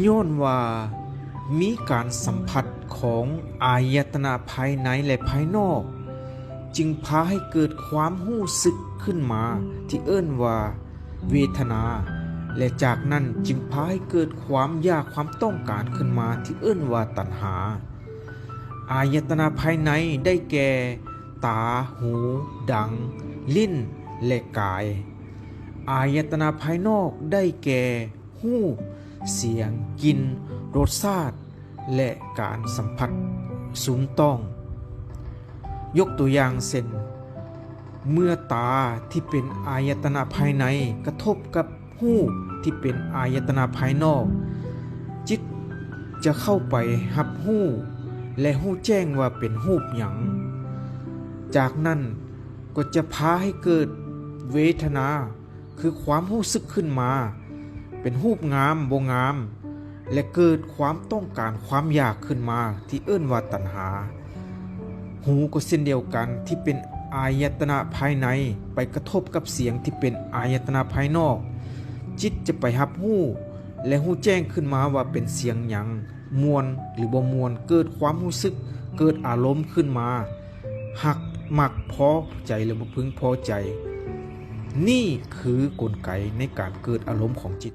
ย้อนว่ามีการสัมผัสของอายตนะภายในและภายนอกจึงพาให้เกิดความรู้สึกขึ้นมาที่เอิ้นว่าเวทนาและจากนั้นจึงพาให้เกิดความอยากความต้องการขึ้นมาที่เอิ้นว่าตัณหาอายตนะภายในได้แก่ตาหูดังลิ้นและกายอายตนะภายนอกได้แก่รูปเสียงกลิ่นรสชาติและการสัมผัสสูงต้องยกตัวอย่างเช่นเมื่อตาที่เป็นอายตนะภายในกระทบกับรูปที่เป็นอายตนะภายนอกจิตจะเข้าไปรับรู้และรู้แจ้งว่าเป็นรูปหยังจากนั้นก็จะพาให้เกิดเวทนาคือความรู้สึกขึ้นมาเป็นรูปงามบ่งามและเกิดความต้องการความอยากขึ้นมาที่เอิ้นว่าตัณหาหูก็เช่นเดียวกันที่เป็นอายตนะภายในไปกระทบกับเสียงที่เป็นอายตนะภายนอกจิตจะไปรับรู้และรู้แจ้งขึ้นมาว่าเป็นเสียงหยังมวลหรือบ่มวลเกิดความรู้สึกเกิดอารมณ์ขึ้นมาหักมักพอใจหรือบ่พึงพอใจนี่คือกลไกในการเกิดอารมณ์ของจิต